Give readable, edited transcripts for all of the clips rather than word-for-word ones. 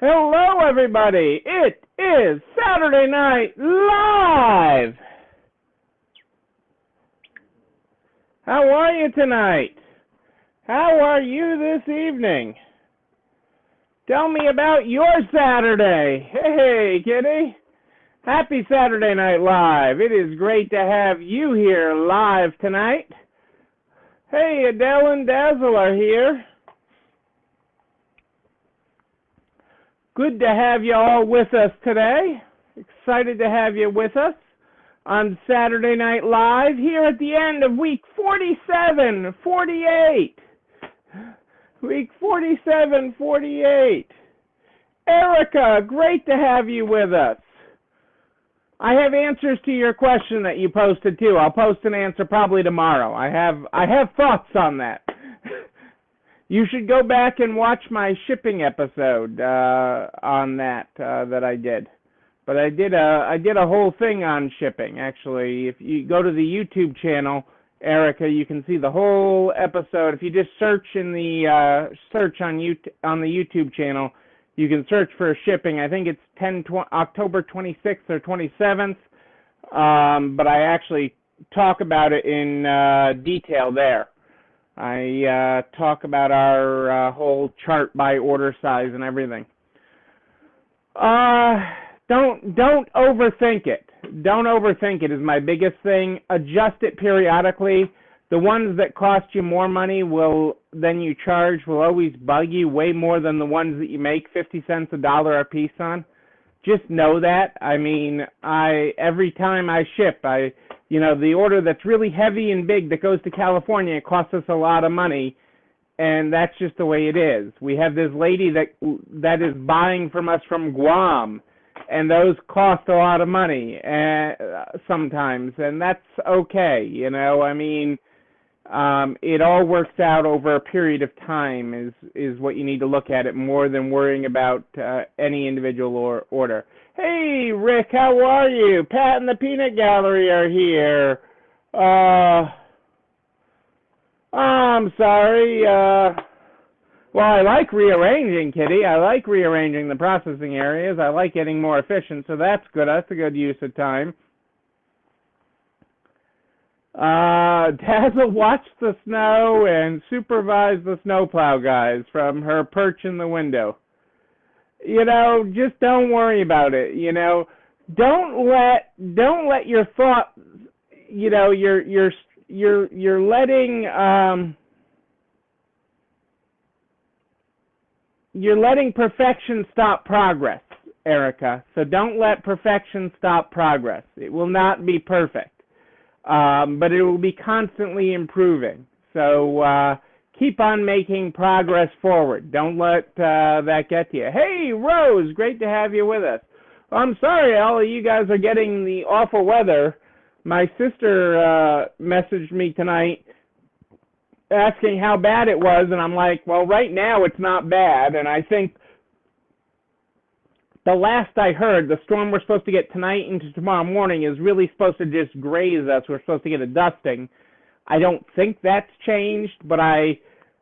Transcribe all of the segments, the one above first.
Hello, everybody. It is Saturday Night Live. How are you tonight? How are you this evening? Tell me about your Saturday. Hey, kitty. Happy Saturday Night Live. It is great to have you here live tonight. Hey, Adele and Dazzle are here. Good to have you all with us today. Excited to have you with us on Saturday Night Live here at the end of week 47, 48. Week 47, 48. Erica, great to have you with us. I have answers to your question that you posted too. I'll post an answer probably tomorrow. I have thoughts on that. You should go back and watch my shipping episode on that I did. But I did a whole thing on shipping. Actually, if you go to the YouTube channel, Erica, you can see the whole episode. If you just search in the search on the YouTube channel, you can search for shipping. I think it's October 26th or 27th. But I actually talk about it in detail there. I talk about our whole chart by order size and everything. Don't overthink it. Don't overthink it is my biggest thing. Adjust it periodically. The ones that cost you more money than you charge will always bug you way more than the ones that you make 50 cents a dollar a piece on. Just know that. I mean, every time I ship, the order that's really heavy and big that goes to California, it costs us a lot of money, and that's just the way it is. We have this lady that is buying from us from Guam, and those cost a lot of money sometimes, and that's okay. It all works out over a period of time is what you need to look at it more than worrying about any individual order. Hey, Rick, how are you? Pat and the Peanut Gallery are here. I'm sorry. Well, I like rearranging, Kitty. I like rearranging the processing areas. I like getting more efficient, so that's good. That's a good use of time. Dazzle watched the snow and supervised the snowplow guys from her perch in the window. Just don't worry about it. Don't let your thoughts. You're letting perfection stop progress, Erica. So don't let perfection stop progress. It will not be perfect. But it will be constantly improving. So keep on making progress forward. Don't let that get to you. Hey, Rose, great to have you with us. I'm sorry all of you guys are getting the awful weather. My sister messaged me tonight asking how bad it was, and I'm like, well, right now it's not bad, and I think the last I heard, the storm we're supposed to get tonight into tomorrow morning is really supposed to just graze us. We're supposed to get a dusting. I don't think that's changed, but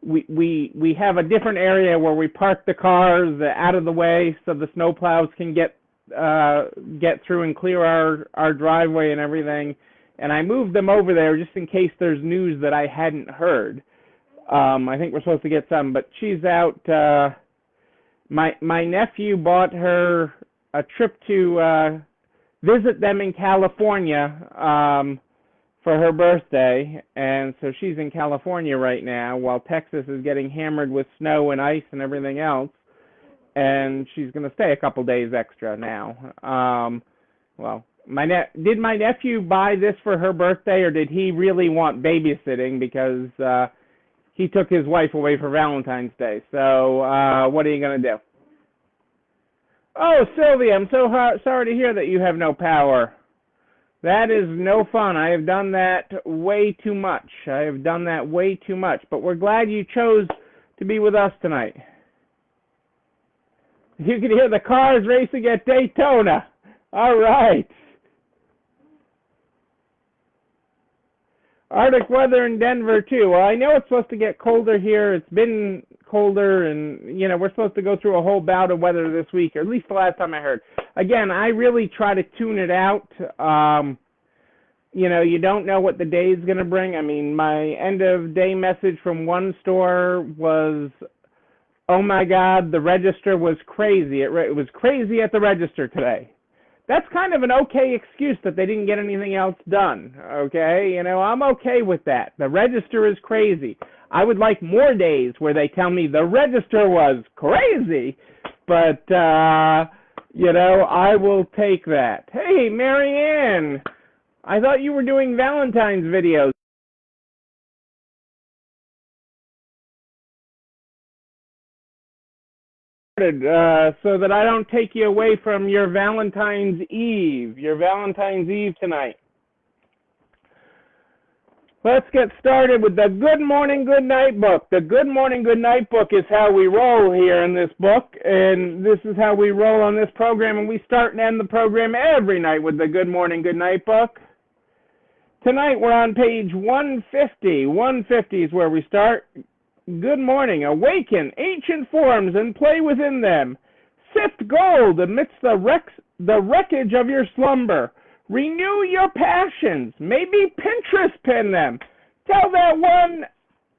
we have a different area where we park the cars out of the way so the snowplows can get through and clear our driveway and everything. And I moved them over there just in case there's news that I hadn't heard. I think we're supposed to get some, but she's out. My nephew bought her a trip to visit them in California for her birthday, and so she's in California right now while Texas is getting hammered with snow and ice and everything else, and she's going to stay a couple days extra now. Did my nephew buy this for her birthday, or did he really want babysitting because he took his wife away for Valentine's Day? So what are you going to do? Oh, Sylvia, I'm so sorry to hear that you have no power. That is no fun. I have done that way too much. But we're glad you chose to be with us tonight. You can hear the cars racing at Daytona. All right. Arctic weather in Denver, too. Well, I know it's supposed to get colder here. It's been colder, and, you know, we're supposed to go through a whole bout of weather this week, or at least the last time I heard. Again, I really try to tune it out. You know, you don't know what the day is going to bring. I mean, my end-of-day message from one store was, oh, my God, the register was crazy. It was crazy at the register today. That's kind of an okay excuse that they didn't get anything else done, okay? You know, I'm okay with that. The register is crazy. I would like more days where they tell me the register was crazy, but, you know, I will take that. Hey, Marianne, I thought you were doing Valentine's videos. So that I don't take you away from your Valentine's Eve tonight. Let's get started with the Good Morning, Good Night book. The Good Morning, Good Night book is how we roll here in this book, and this is how we roll on this program, and we start and end the program every night with the Good Morning, Good Night book. Tonight we're on page 150. 150 is where we start. Good morning. Awaken ancient forms and play within them. Sift gold amidst the wreckage of your slumber. Renew your passions. Maybe Pinterest pin them. Tell that one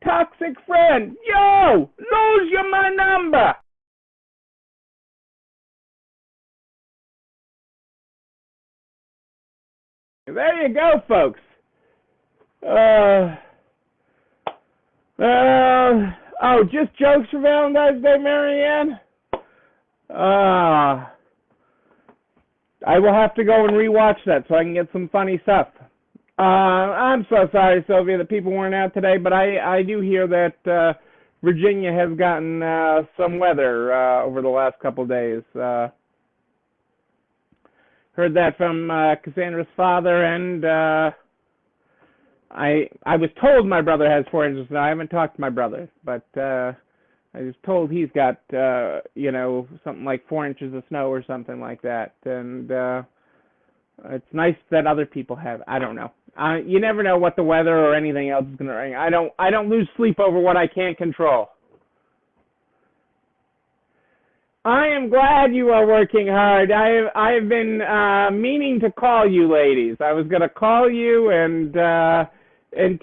toxic friend, yo, lose you my number. There you go, folks. Oh, just jokes for Valentine's Day, Marianne? I will have to go and rewatch that so I can get some funny stuff. I'm so sorry, Sylvia, that people weren't out today, but I do hear that Virginia has gotten some weather over the last couple days. Heard that from Cassandra's father, and I was told my brother has 4 inches of snow. I haven't talked to my brother, but I was told he's got, you know, something like 4 inches of snow or something like that. And it's nice that other people have. I don't know. You never know what the weather or anything else is going to bring. I don't lose sleep over what I can't control. I am glad you are working hard. I have been meaning to call you ladies. I was going to call you and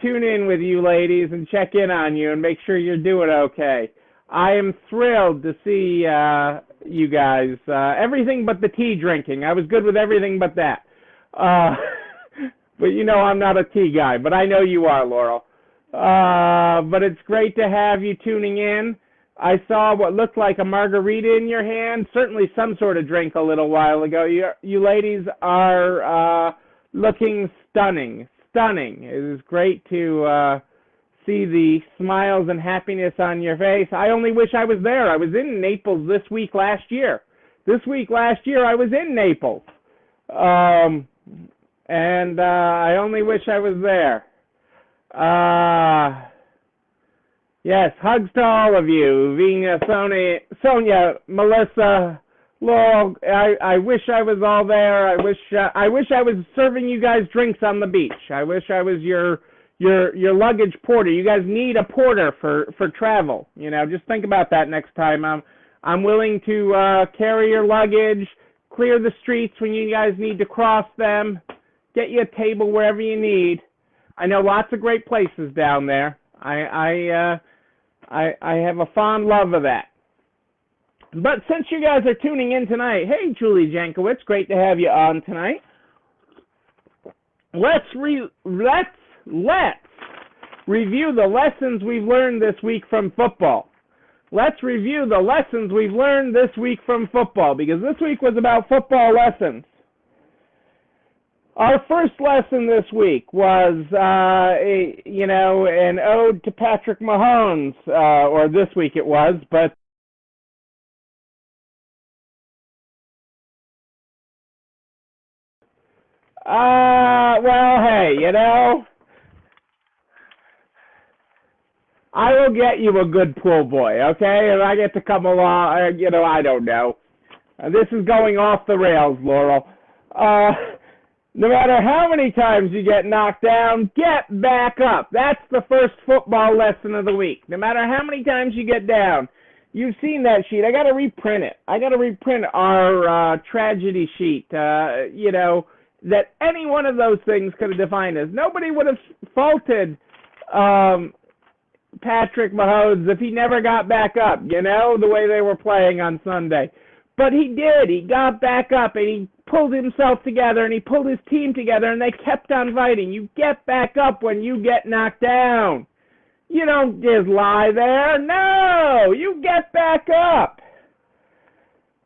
tune in with you ladies and check in on you and make sure you're doing okay. I am thrilled to see you guys. Everything but the tea drinking. I was good with everything but that. But you know I'm not a tea guy, but I know you are, Laurel. But it's great to have you tuning in. I saw what looked like a margarita in your hand, certainly some sort of drink a little while ago. You ladies are looking stunning. Stunning. It is great to see the smiles and happiness on your face. I only wish I was there. I was in Naples this week last year. This week last year I was in Naples. And I only wish I was there. Yes, hugs to all of you. Vina, Sonia, Melissa, Laurel. I wish I was all there. I wish I was serving you guys drinks on the beach. I wish I was your luggage porter. You guys need a porter for travel. You know, just think about that next time. I'm willing to carry your luggage, clear the streets when you guys need to cross them, get you a table wherever you need. I know lots of great places down there. I have a fond love of that. But since you guys are tuning in tonight, hey, Julie Jankowicz, great to have you on tonight. Let's review the lessons we've learned this week from football. Let's review the lessons we've learned this week from football, because this week was about football lessons. Our first lesson this week was, an ode to Patrick Mahomes, or this week it was, but well, hey, you know, I will get you a good pool boy, okay? And I get to come along, I don't know. This is going off the rails, Laurel. No matter how many times you get knocked down, get back up. That's the first football lesson of the week. No matter how many times you get down. You've seen that sheet. I got to reprint it. I got to reprint our tragedy sheet, that any one of those things could have defined us. Nobody would have faulted Patrick Mahomes if he never got back up, the way they were playing on Sunday. But he did. He got back up, and he pulled himself together, and he pulled his team together, and they kept on fighting. You get back up when you get knocked down. You don't just lie there. No, you get back up.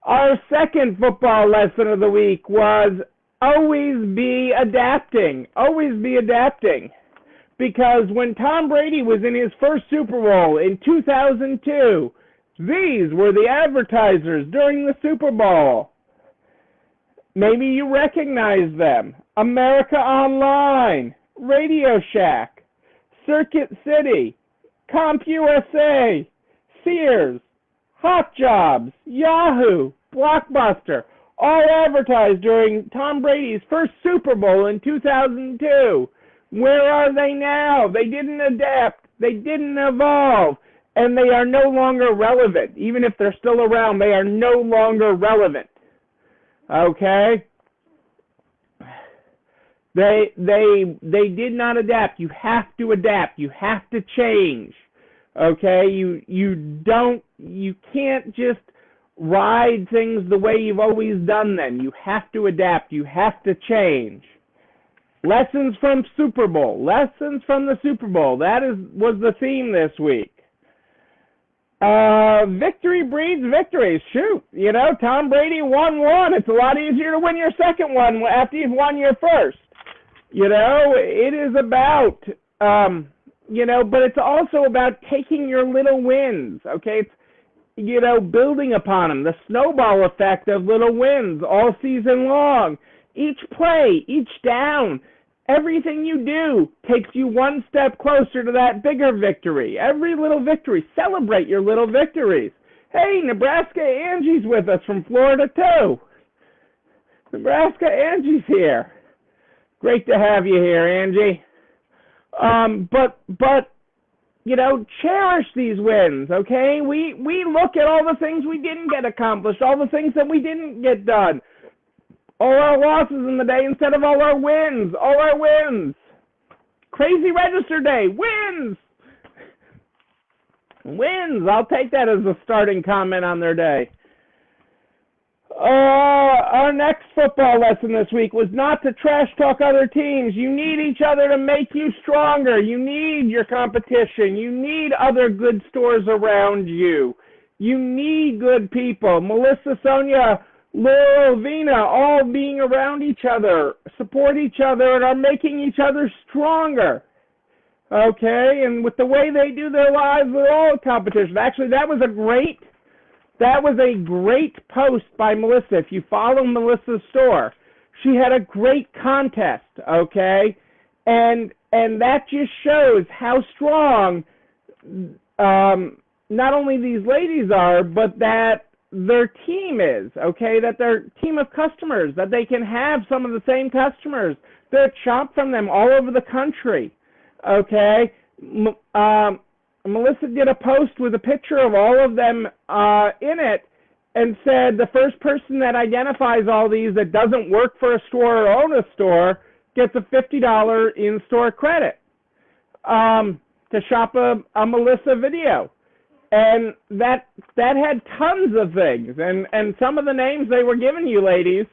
Our second football lesson of the week was always be adapting. Always be adapting. Because when Tom Brady was in his first Super Bowl in 2002, these were the advertisers during the Super Bowl. Maybe you recognize them. America Online, Radio Shack, Circuit City, CompUSA, Sears, Hot Jobs, Yahoo, Blockbuster, all advertised during Tom Brady's first Super Bowl in 2002. Where are they now? They didn't adapt. They didn't evolve. And they are no longer relevant. Even if they're still around, they are no longer relevant. Okay? They did not adapt. You have to adapt. You have to change. Okay? You can't just ride things the way you've always done them. You have to adapt. You have to change. Lessons from Super Bowl. Lessons from the Super Bowl. That was the theme this week. Victory breeds victories. Shoot. Tom Brady won one. It's a lot easier to win your second one after you've won your first. It is about, but it's also about taking your little wins, okay? It's, building upon them, the snowball effect of little wins all season long. Each play, each down, everything you do takes you one step closer to that bigger victory. Every little victory, celebrate your little victories. Hey, Nebraska Angie's with us from Florida, too. Nebraska Angie's here. Great to have you here, Angie. But cherish these wins, okay? We look at all the things we didn't get accomplished, all the things that we didn't get done, all our losses in the day instead of all our wins, Crazy Register Day, wins. Wins, I'll take that as a starting comment on their day. Our next football lesson this week was not to trash talk other teams. You need each other to make you stronger. You need your competition. You need other good stores around you. You need good people. Melissa, Sonia, Laurel, Vina, all being around each other, support each other, and are making each other stronger. Okay? And with the way they do their lives, they're all competition. Actually, that was a great post by Melissa. If you follow Melissa's store, she had a great contest, okay? And that just shows how strong not only these ladies are, but that their team is, okay? That their team of customers, that they can have some of the same customers that shop from them all over the country, okay? Melissa did a post with a picture of all of them in it and said the first person that identifies all these that doesn't work for a store or own a store gets a $50 in-store credit to shop a Melissa video. And that had tons of things. And some of the names they were giving you, ladies,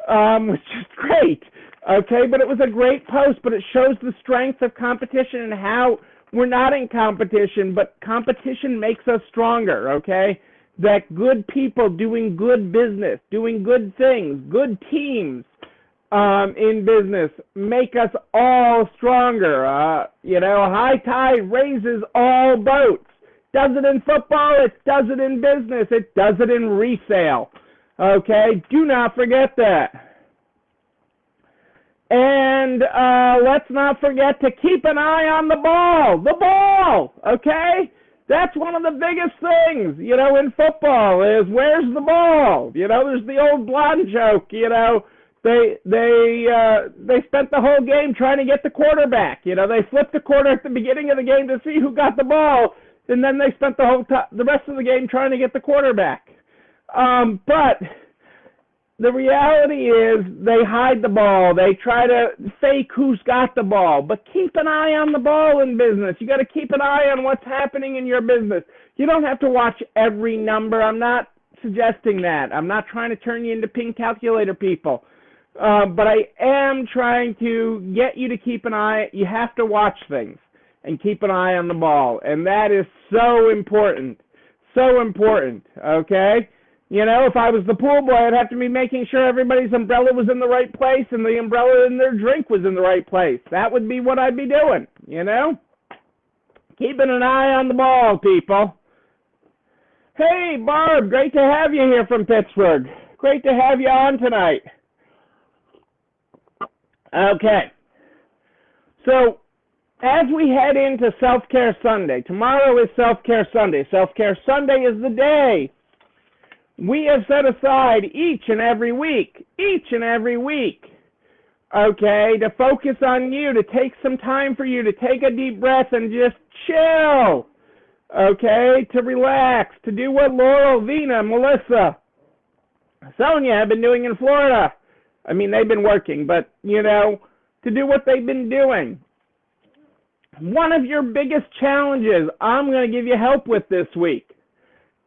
was just great. Okay, but it was a great post, but it shows the strength of competition and how we're not in competition, but competition makes us stronger, okay? That good people doing good business, doing good things, good teams in business make us all stronger. High tide raises all boats. Does it in football, it does it in business, it does it in resale. Okay, do not forget that. And let's not forget to keep an eye on the ball. The ball, okay? That's one of the biggest things, in football is where's the ball? There's the old blonde joke, the They spent the whole game trying to get the quarterback. You know, they flipped the quarter at the beginning of the game to see who got the ball, and then they spent the rest of the game trying to get the quarterback. But the reality is they hide the ball. They try to fake who's got the ball. But keep an eye on the ball in business. You got to keep an eye on what's happening in your business. You don't have to watch every number. I'm not suggesting that. I'm not trying to turn you into pink calculator people. But I am trying to get you to keep an eye. You have to watch things and keep an eye on the ball. And that is so important. So important, okay? You know, if I was the pool boy, I'd have to be making sure everybody's umbrella was in the right place and the umbrella in their drink was in the right place. That would be what I'd be doing, you know? Keeping an eye on the ball, people. Hey, Barb, great to have you here from Pittsburgh. Great to have you on tonight. Okay. So, as we head into Self-Care Sunday, tomorrow is Self-Care Sunday. Self-Care Sunday is the day we have set aside each and every week, okay, to focus on you, to take some time for you, to take a deep breath and just chill, okay, to relax, to do what Laurel, Vina, Melissa, Sonia have been doing in Florida. I mean, they've been working, but, you know, to do what they've been doing. One of your biggest challenges I'm going to give you help with this week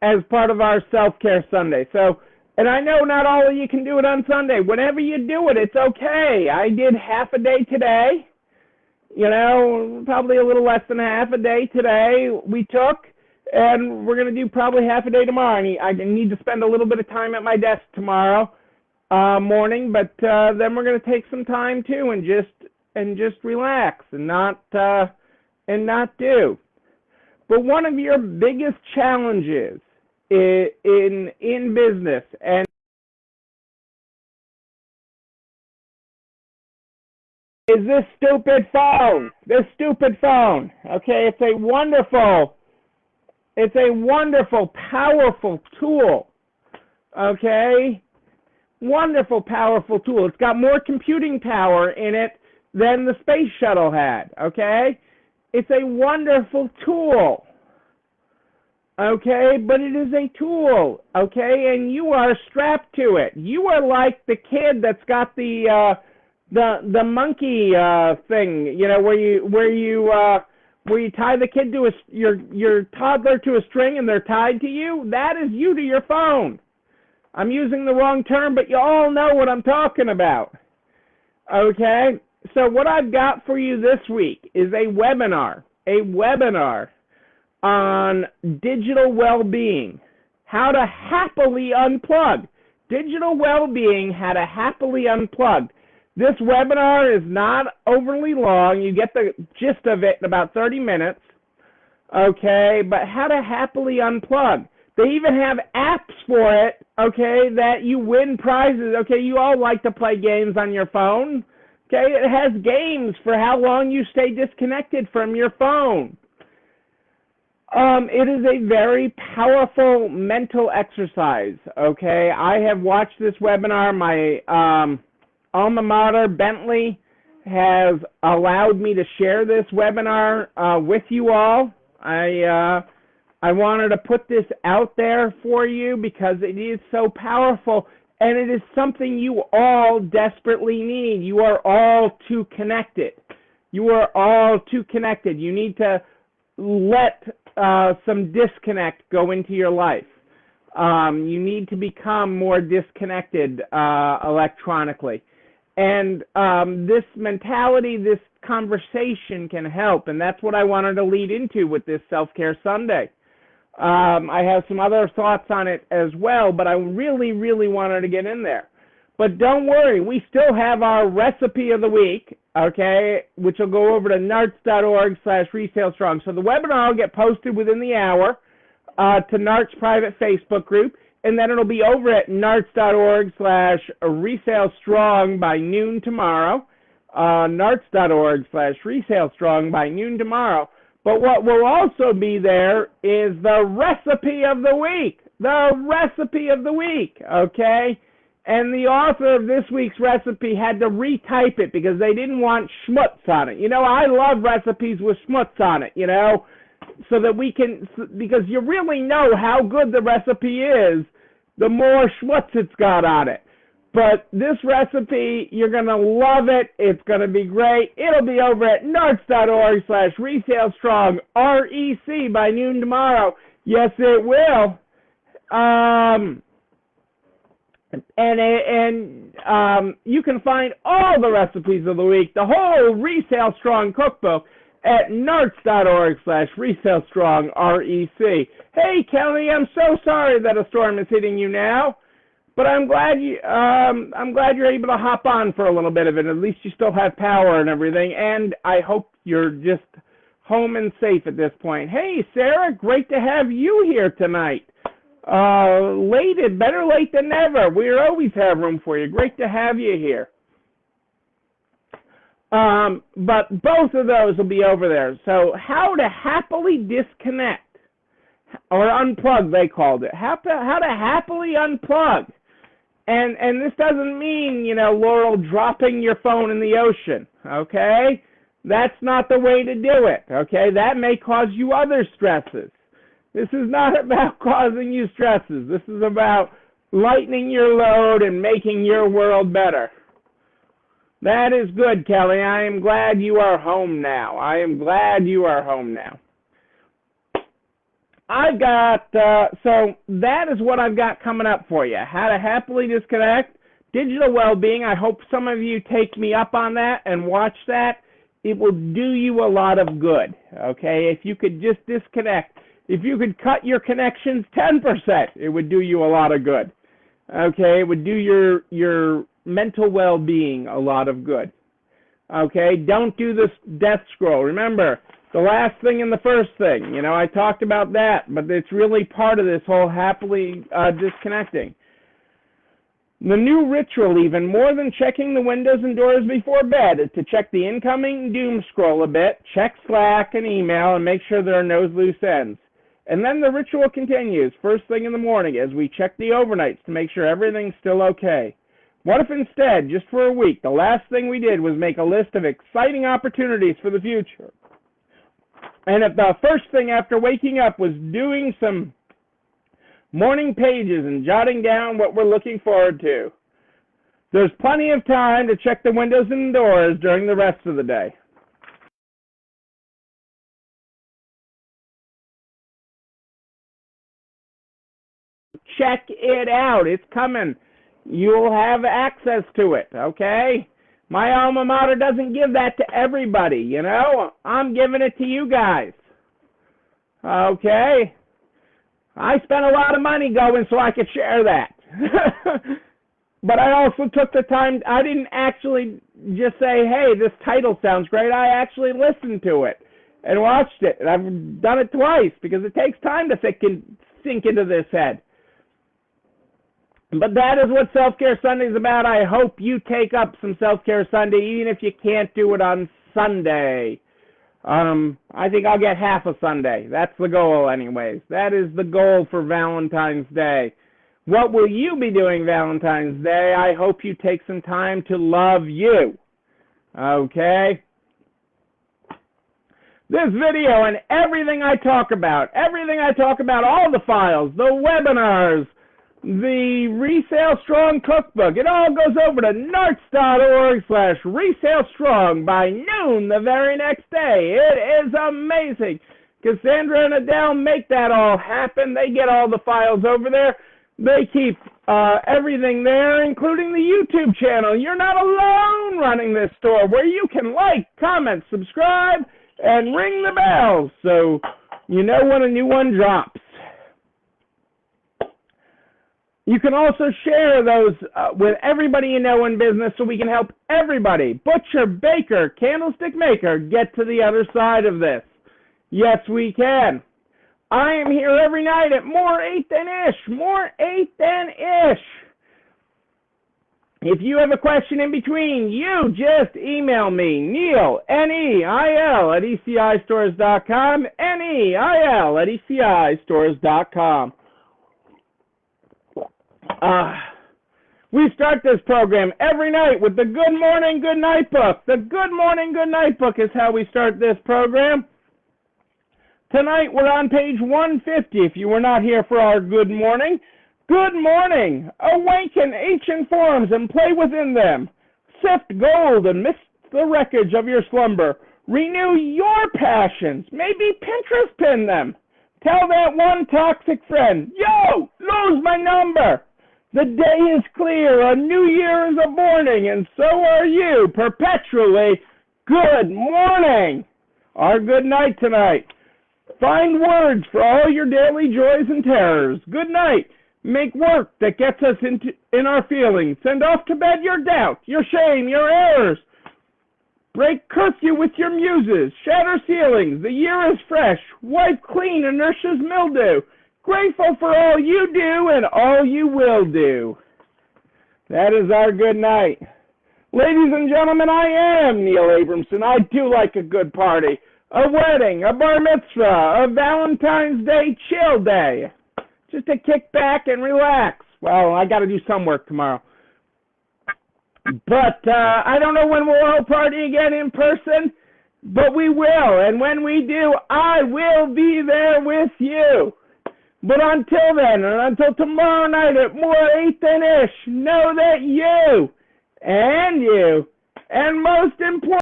as part of our Self-Care Sunday. So, and I know not all of you can do it on Sunday. Whenever you do it, it's okay. I did half a day today. You know, probably a little less than half a day today we took, and we're going to do probably half a day tomorrow. I need to spend a little bit of time at my desk tomorrow morning, but then we're going to take some time too and just relax and not do. But one of your biggest challenges in business and is this stupid phone. Okay, it's a wonderful, powerful tool. Okay? Wonderful, powerful tool. It's got more computing power in it than the space shuttle had. Okay? It's a wonderful tool. Okay, but it is a tool, okay, and you are strapped to it. You are like the kid that's got the monkey thing, you know, where you tie the kid to your toddler to a string and they're tied to you. That is you to your phone. I'm using the wrong term, but you all know what I'm talking about. Okay, so what I've got for you this week is a webinar on digital well-being, how to happily unplug. Digital well-being, how to happily unplug. This webinar is not overly long. You get the gist of it in about 30 minutes, okay, but how to happily unplug. They even have apps for it, okay, that you win prizes. Okay, you all like to play games on your phone. Okay, it has games for how long you stay disconnected from your phone. It is a very powerful mental exercise, okay? I have watched this webinar. My alma mater, Bentley, has allowed me to share this webinar with you all. I wanted to put this out there for you because it is so powerful, and it is something you all desperately need. You are all too connected. You need to let some disconnect go into your life. You need to become more disconnected electronically. And this mentality, this conversation can help, and that's what I wanted to lead into with this Self-Care Sunday. I have some other thoughts on it as well, but I really, really wanted to get in there. But don't worry, we still have our recipe of the week, okay, which will go over to narts.org/resalestrong. So the webinar will get posted within the hour to NART's private Facebook group, and then it'll be over at narts.org/resalestrong by noon tomorrow, narts.org/resalestrong by noon tomorrow. But what will also be there is the recipe of the week, okay? And the author of this week's recipe had to retype it because they didn't want schmutz on it. You know, I love recipes with schmutz on it, you know, so that we can, because you really know how good the recipe is the more schmutz it's got on it. But this recipe, you're going to love it. It's going to be great. It'll be over at narts.org/resalestrong, REC, by noon tomorrow. Yes, it will. And you can find all the recipes of the week, the whole Resale Strong cookbook, at narts.org/resalestrong, REC. Hey, Kelly, I'm so sorry that a storm is hitting you now. But I'm glad you're able to hop on for a little bit of it. At least you still have power and everything, and I hope you're just home and safe at this point. Hey, Sarah, great to have you here tonight. Better late than never. We always have room for you. Great to have you here. But both of those will be over there. So how to happily disconnect, or unplug, they called it. How to happily unplug. And this doesn't mean, you know, Laurel, dropping your phone in the ocean, okay? That's not the way to do it, okay? That may cause you other stresses. This is not about causing you stresses. This is about lightening your load and making your world better. That is good, Kelly. I am glad you are home now. I've got, so that is what I've got coming up for you. How to happily disconnect, digital well-being. I hope some of you take me up on that and watch that. It will do you a lot of good, okay? If you could just disconnect, if you could cut your connections 10%, it would do you a lot of good, okay? It would do your mental well-being a lot of good, okay? Don't do this death scroll. Remember, the last thing and the first thing, you know, I talked about that, but it's really part of this whole happily disconnecting. The new ritual, even more than checking the windows and doors before bed, is to check the incoming doom scroll a bit, check Slack and email, and make sure there are no loose ends. And then the ritual continues first thing in the morning as we check the overnights to make sure everything's still okay. What if instead, just for a week, the last thing we did was make a list of exciting opportunities for the future? And if the first thing after waking up was doing some morning pages and jotting down what we're looking forward to, there's plenty of time to check the windows and doors during the rest of the day. Check it out. It's coming. You'll have access to it, okay? My alma mater doesn't give that to everybody, you know? I'm giving it to you guys. Okay? I spent a lot of money going so I could share that. But I also took the time. I didn't actually just say, hey, this title sounds great. I actually listened to it and watched it. And I've done it twice because it takes time to sink into this head. But that is what Self-Care Sunday is about. I hope you take up some Self-Care Sunday, even if you can't do it on Sunday. I think I'll get half a Sunday. That's the goal anyways. That is the goal for Valentine's Day. What will you be doing Valentine's Day? I hope you take some time to love you. Okay? This video and everything I talk about, all the files, the webinars, the Resale Strong cookbook, it all goes over to narts.org/resalestrong by noon the very next day. It is amazing. Cassandra and Adele make that all happen. They get all the files over there. They keep everything there, including the YouTube channel. You're not alone running this store, where you can like, comment, subscribe, and ring the bell so you know when a new one drops. You can also share those with everybody you know in business so we can help everybody, butcher, baker, candlestick maker, get to the other side of this. Yes, we can. I am here every night at more 8 than ish. If you have a question in between, you just email me, Neil, N-E-I-L, at ECIstores.com, N-E-I-L, at ECIstores.com. We start this program every night with the Good Morning, Good Night book. The Good Morning, Good Night book is how we start this program. Tonight we're on page 150 if you were not here for our Good Morning. Good morning. Awaken ancient forms and play within them. Sift gold and mist the wreckage of your slumber. Renew your passions. Maybe Pinterest pin them. Tell that one toxic friend, yo, lose my number. The day is clear, a new year is a-borning, and so are you, perpetually. Good morning. Our good night tonight. Find words for all your daily joys and terrors. Good night. Make work that gets us in our feelings. Send off to bed your doubt, your shame, your errors. Break curfew with your muses. Shatter ceilings. The year is fresh. Wipe clean inertia's mildew. Grateful for all you do and all you will do. That is our good night. Ladies and gentlemen, I am Neil Abramson. I do like a good party. A wedding, a bar mitzvah, a Valentine's Day chill day. Just to kick back and relax. Well, I got to do some work tomorrow. But I don't know when we'll all party again in person, but we will. And when we do, I will be there with you. But until then, and until tomorrow night at more 8 than ish, know that you, and most important,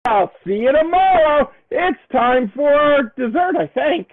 I'll see you tomorrow. It's time for dessert, I think.